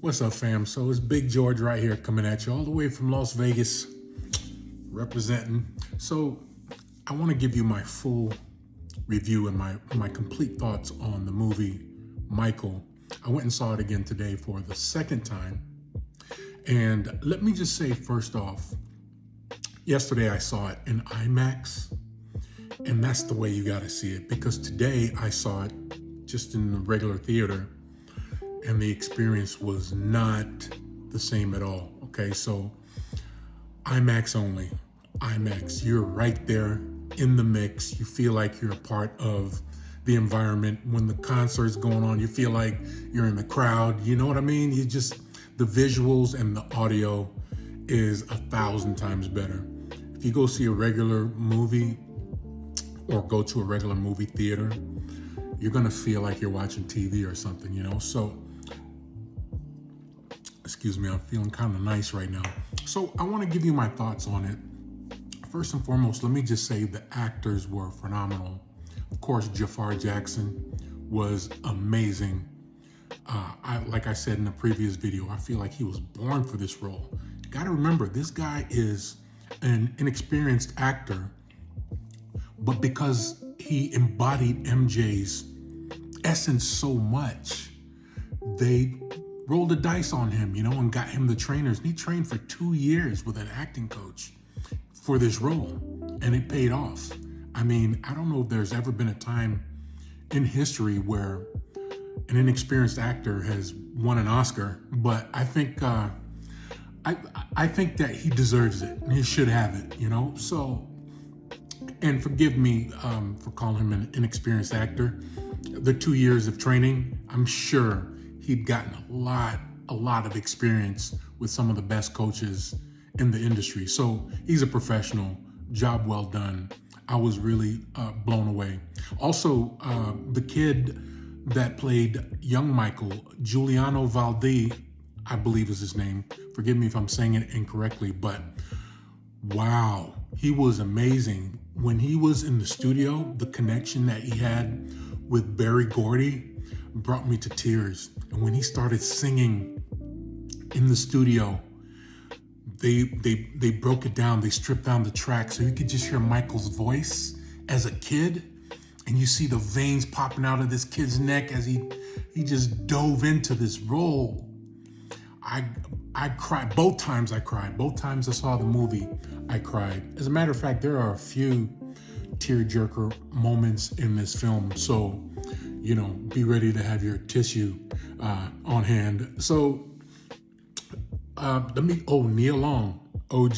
What's up, fam? So it's Big George right here coming at you all the way from Las Vegas, representing. So I want to give you my full review and my complete thoughts on the movie Michael. I went and saw it again today for the second time. And let me just say first off, yesterday I saw it in IMAX, and that's the way you got to see it, because today I saw it just in the regular theater, and the experience was not the same at all. Okay, so IMAX only. IMAX, you're right there in the mix. You feel like you're a part of the environment. When the concert's going on, you feel like you're in the crowd. You know what I mean? The visuals and the audio is 1,000 times better. If you go see a regular movie or go to a regular movie theater, you're gonna feel like you're watching TV or something, you know? So, excuse me, I'm feeling kind of nice right now. So I wanna give you my thoughts on it. First and foremost, let me just say the actors were phenomenal. Of course, Jafar Jackson was amazing. Like I said in the previous video, I feel like he was born for this role. You gotta remember, this guy is an inexperienced actor, but because he embodied MJ's essence so much, they rolled the dice on him, you know, and got him the trainers. And he trained for 2 years with an acting coach for this role, and it paid off. I mean, I don't know if there's ever been a time in history where an inexperienced actor has won an Oscar, but I think I think that he deserves it. He should have it, you know. So, and forgive me for calling him an inexperienced actor. The 2 years of training, I'm sure he'd gotten a lot of experience with some of the best coaches in the industry. So he's a professional. Job well done. I was really blown away. Also, the kid that played young Michael, Giuliano Valdi, I believe is his name. Forgive me if I'm saying it incorrectly, but wow, he was amazing. When he was in the studio, the connection that he had with Barry Gordy brought me to tears. And when he started singing in the studio, they broke it down. They stripped down the track so you could just hear Michael's voice as a kid, and you see the veins popping out of this kid's neck as he just dove into this role. I cried. Both times I cried. Both times I saw the movie, I cried. As a matter of fact, there are a few tearjerker moments in this film. So, you know, be ready to have your tissue on hand. So, Nia Long, OG.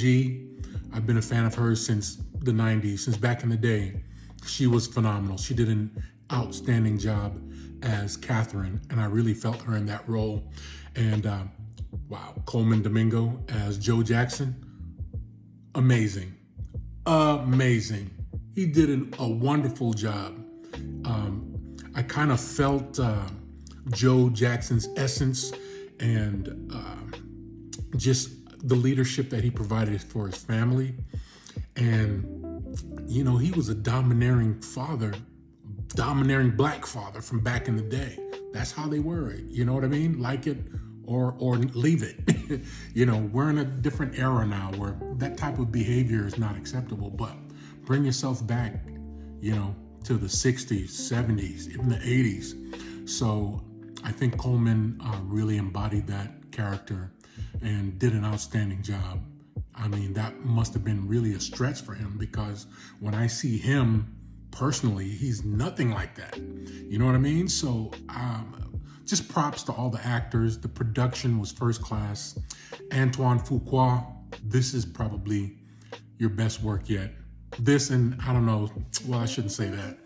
I've been a fan of hers since the 90s, since back in the day. She was phenomenal. She did an outstanding job as Catherine, and I really felt her in that role. And wow, Coleman Domingo as Joe Jackson, amazing. He did a wonderful job. I kind of felt Joe Jackson's essence and just the leadership that he provided for his family. And, you know, he was a domineering black father from back in the day. That's how they were, you know what I mean? Like it or leave it. You know, we're in a different era now where that type of behavior is not acceptable, but bring yourself back, you know, to the 60s, 70s, even the 80s. So I think Coleman really embodied that character and did an outstanding job. I mean, that must have been really a stretch for him, because when I see him personally, he's nothing like that. You know what I mean? So just props to all the actors. The production was first class. Antoine Fuqua, this is probably your best work yet. This, and I don't know, well, I shouldn't say that.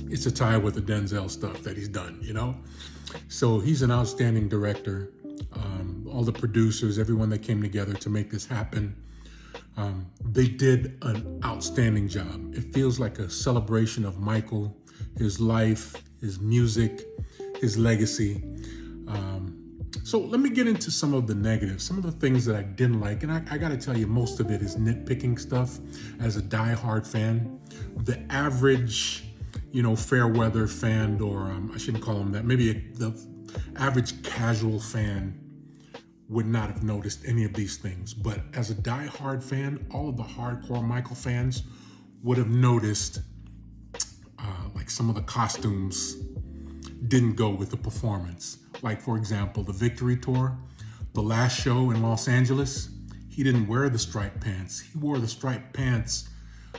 It's a tie with the Denzel stuff that he's done, you know? So he's an outstanding director. All the producers, everyone that came together to make this happen, they did an outstanding job. It feels like a celebration of Michael, his life, his music, his legacy. So let me get into some of the negatives, some of the things that I didn't like. And I got to tell you, most of it is nitpicking stuff as a diehard fan. The average, you know, fair weather fan, or I shouldn't call him that, maybe the average casual fan would not have noticed any of these things. But as a die-hard fan, all of the hardcore Michael fans would have noticed like some of the costumes didn't go with the performance. Like, for example, the Victory Tour, the last show in Los Angeles, he didn't wear the striped pants. He wore the striped pants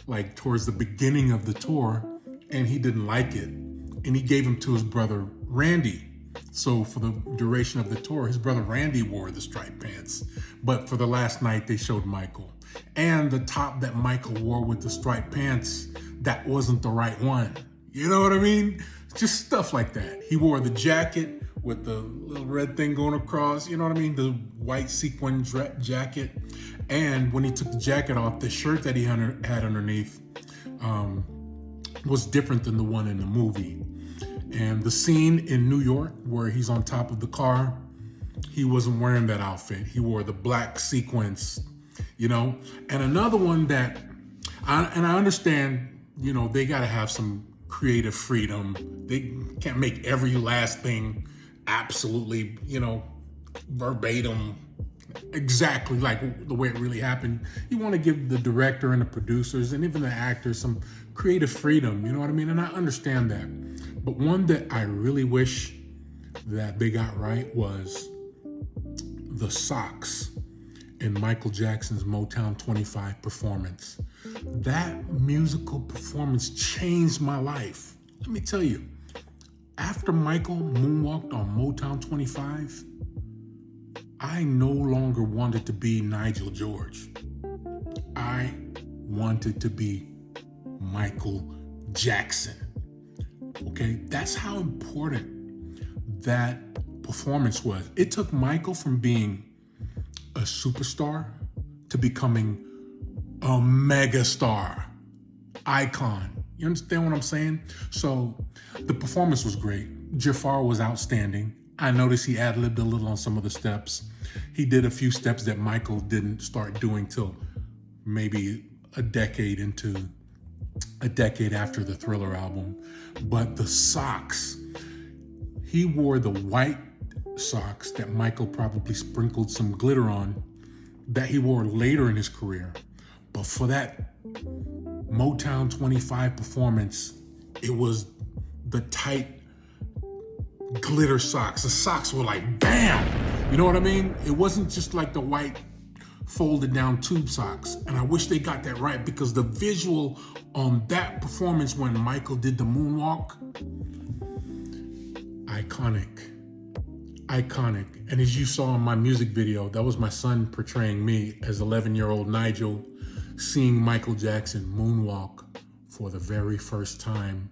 like towards the beginning of the tour, and he didn't like it. And he gave them to his brother Randy. So for the duration of the tour, his brother Randy wore the striped pants. But for the last night, they showed Michael. And the top that Michael wore with the striped pants, that wasn't the right one. You know what I mean? Just stuff like that. He wore the jacket with the little red thing going across, you know what I mean? The white sequin jacket. And when he took the jacket off, the shirt that he had underneath was different than the one in the movie. And the scene in New York where he's on top of the car, he wasn't wearing that outfit. He wore the black sequins, you know? And another one that, I understand, you know, they gotta have some creative freedom. They can't make every last thing absolutely, you know, verbatim, exactly like the way it really happened. You want to give the director and the producers and even the actors some creative freedom, you know what I mean? And I understand that. But one that I really wish that they got right was the socks in Michael Jackson's Motown 25 performance. That musical performance changed my life. Let me tell you, after Michael moonwalked on Motown 25, I no longer wanted to be Nigel George. I wanted to be Michael Jackson. Okay, that's how important that performance was. It took Michael from being a superstar to becoming a mega star, icon. You understand what I'm saying? So the performance was great. Jafar was outstanding. I noticed he ad-libbed a little on some of the steps. He did a few steps that Michael didn't start doing till maybe a decade after the Thriller album. But the socks, he wore the white socks that Michael probably sprinkled some glitter on that he wore later in his career. But for that Motown 25 performance, it was the tight glitter socks. The socks were like, bam! You know what I mean? It wasn't just like the white folded down tube socks. And I wish they got that right, because the visual on that performance when Michael did the moonwalk, iconic. And as you saw in my music video, that was my son portraying me as 11-year-old Nigel, seeing Michael Jackson moonwalk for the very first time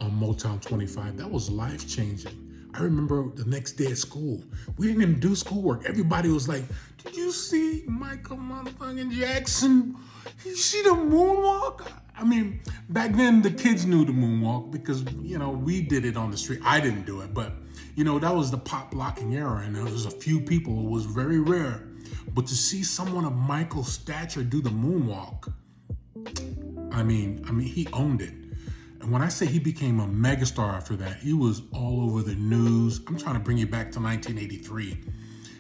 on Motown 25. That was life-changing. I remember the next day at school, we didn't even do schoolwork. Everybody was like, did you see Michael motherfucking Jackson? You see the moonwalk? I mean, back then the kids knew the moonwalk because, you know, we did it on the street. I didn't do it, but, you know, that was the pop locking era, and there was a few people. It was very rare. But to see someone of Michael's stature do the moonwalk, I mean, he owned it. And when I say he became a megastar after that, he was all over the news. I'm trying to bring you back to 1983.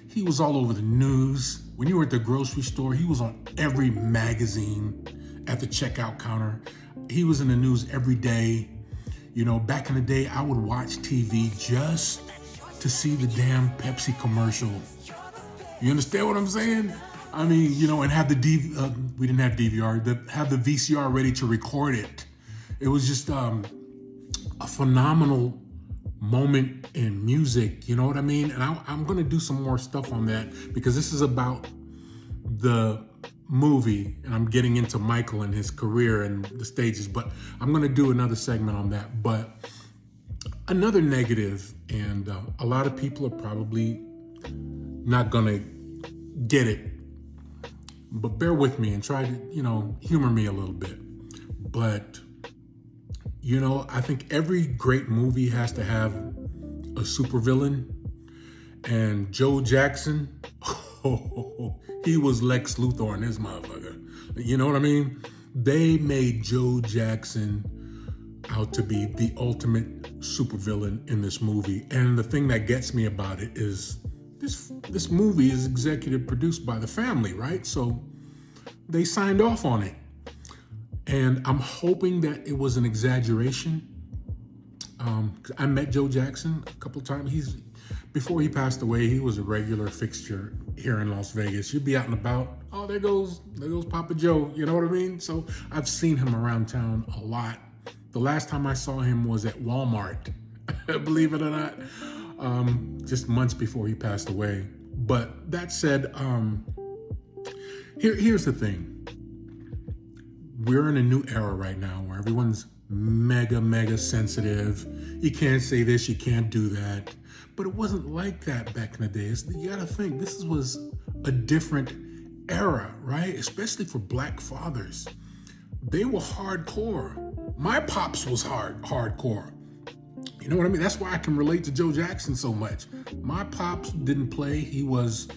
He was all over the news. When you were at the grocery store, he was on every magazine at the checkout counter. He was in the news every day. You know, back in the day, I would watch TV just to see the damn Pepsi commercial. You understand what I'm saying? I mean, you know, and have the we didn't have DVR, have the VCR ready to record it. It was just a phenomenal moment in music, you know what I mean? And I'm gonna do some more stuff on that, because this is about the movie, and I'm getting into Michael and his career and the stages, but I'm gonna do another segment on that. But another negative, and a lot of people are probably not gonna get it, but bear with me and try to, you know, humor me a little bit. But, you know, I think every great movie has to have a supervillain, and Joe Jackson, he was Lex Luthor in this motherfucker. You know what I mean? They made Joe Jackson out to be the ultimate supervillain in this movie. And the thing that gets me about it is this movie is executive produced by the family, right? So they signed off on it. And I'm hoping that it was an exaggeration. I met Joe Jackson a couple of times. Before he passed away, he was a regular fixture here in Las Vegas. You'd be out and about. Oh, there goes Papa Joe. You know what I mean? So I've seen him around town a lot. The last time I saw him was at Walmart, believe it or not, just months before he passed away. But that said, here's the thing. We're in a new era right now where everyone's mega sensitive. You can't say this, you can't do that. But it wasn't like that back in the days. You gotta think, this was a different era, right? Especially for black fathers. They were hardcore. My pops was hardcore. You know what I mean? That's why I can relate to Joe Jackson so much. My pops didn't play. He was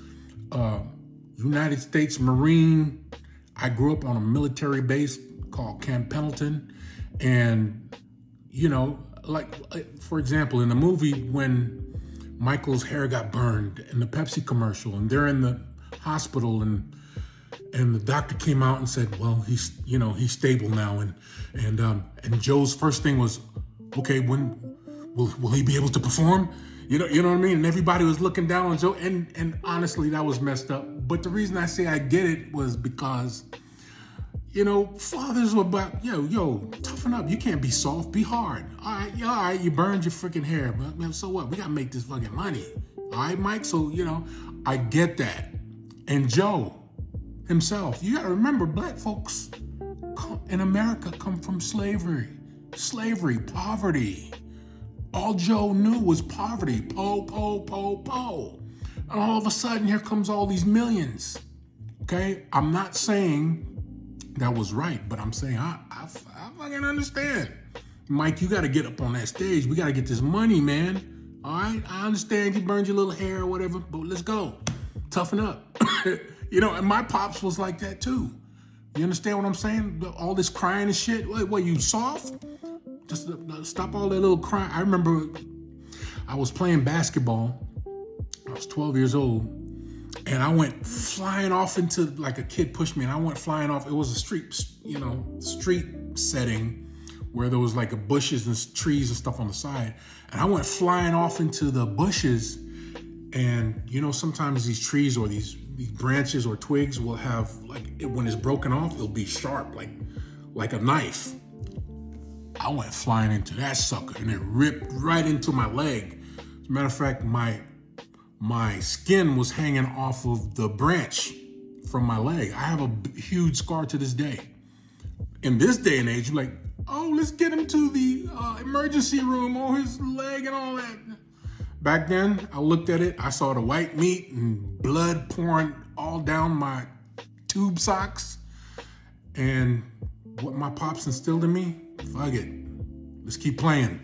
United States Marine. I grew up on a military base called Camp Pendleton. And, you know, like for example, in the movie when Michael's hair got burned in the Pepsi commercial and they're in the hospital and the doctor came out and said, well, he's stable now. And Joe's first thing was, okay, when will he be able to perform? You know what I mean? And everybody was looking down on Joe. And honestly, that was messed up. But the reason I say I get it was because, you know, fathers were about, yo, toughen up. You can't be soft, be hard. All right, you burned your freaking hair. But man, so what? We gotta make this fucking money. All right, Mike? So, you know, I get that. And Joe himself, you gotta remember, black folks in America come from slavery, poverty. All Joe knew was poverty, po. And all of a sudden, here comes all these millions. Okay? I'm not saying that was right, but I'm saying I fucking understand. Mike, you got to get up on that stage. We got to get this money, man. All right? I understand you burned your little hair or whatever, but let's go. Toughen up. You know, and my pops was like that too. You understand what I'm saying? All this crying and shit. What, you soft? Just stop all that little crying. I remember I was playing basketball. I was 12 years old. And I went flying off into, like, a kid pushed me and I went flying off. It was a street setting where there was like bushes and trees and stuff on the side. And I went flying off into the bushes. And, you know, sometimes these trees or these branches or twigs will have, when it's broken off, it'll be sharp, like a knife. I went flying into that sucker and it ripped right into my leg. As a matter of fact, my skin was hanging off of the branch from my leg. I have a huge scar to this day. In this day and age, you're like, oh, let's get him to the emergency room, his leg and all that. Back then, I looked at it, I saw the white meat and blood pouring all down my tube socks. And what my pops instilled in me, fuck it, let's keep playing.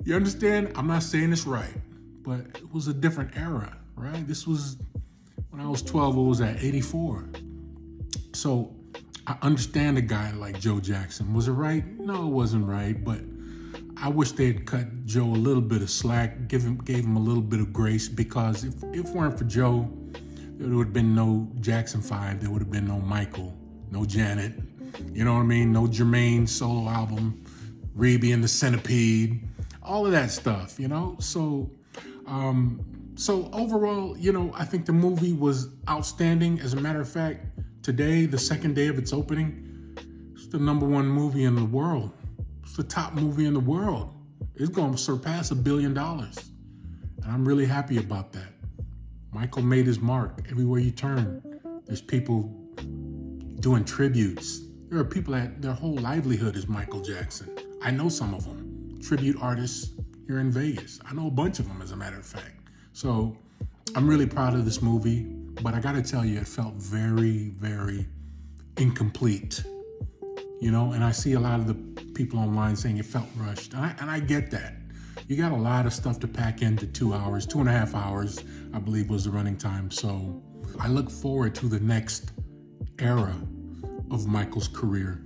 You understand? I'm not saying this right, but it was a different era, right? This was, when I was 12, it was at 84. So I understand a guy like Joe Jackson. Was it right? No, it wasn't right, but I wish they'd cut Joe a little bit of slack, gave him a little bit of grace, because if it weren't for Joe, there would have been no Jackson 5, there would have been no Michael, no Janet, you know what I mean? No Jermaine solo album, Reby and the Centipede, all of that stuff, you know? So overall, you know, I think the movie was outstanding. As a matter of fact, today, the second day of its opening, it's the #1 movie in the world. It's the top movie in the world. It's going to surpass $1 billion. And I'm really happy about that. Michael made his mark everywhere you turn. There's people doing tributes. There are people that their whole livelihood is Michael Jackson. I know some of them. Tribute artists here in Vegas. I know a bunch of them, as a matter of fact. So I'm really proud of this movie, but I gotta tell you, it felt very, very incomplete. You know, and I see a lot of the people online saying it felt rushed, and I get that. You got a lot of stuff to pack into 2 hours, 2.5 hours, I believe was the running time. So I look forward to the next era of Michael's career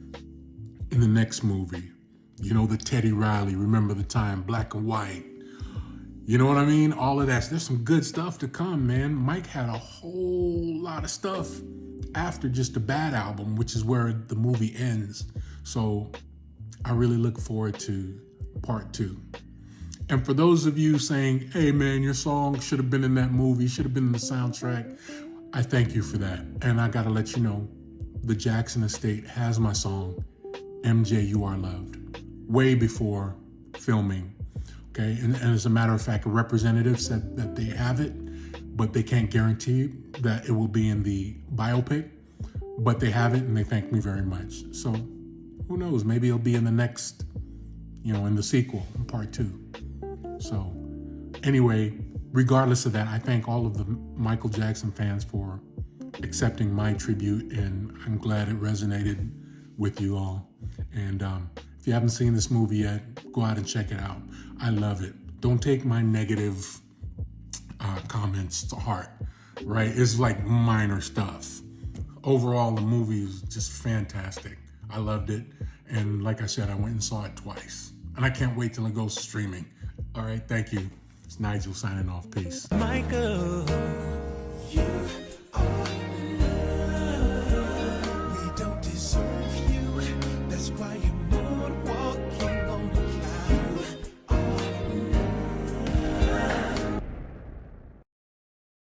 in the next movie. You know, the Teddy Riley, Remember the Time, black and white. You know what I mean? All of that. There's some good stuff to come, man. Mike had a whole lot of stuff after just the Bad album, which is where the movie ends. So I really look forward to part 2. And for those of you saying, hey man, your song should have been in that movie, should have been in the soundtrack, I thank you for that. And I gotta let you know, the Jackson Estate has my song, MJ You Are Loved, way before filming. Okay, and as a matter of fact, a representative said that they have it, but they can't guarantee that it will be in the biopic, but they have it and they thank me very much. So who knows, maybe it'll be in the next, in the sequel, in part 2. So anyway, regardless of that, I thank all of the Michael Jackson fans for accepting my tribute, and I'm glad it resonated with you all. And if you haven't seen this movie yet, go out and check it out. I love it. Don't take my negative comments to heart, right? It's like minor stuff. Overall, the movie is just fantastic. I loved it. And like I said, I went and saw it twice. And I can't wait till it goes streaming. All right, thank you. It's Nigel signing off. Peace. Michael.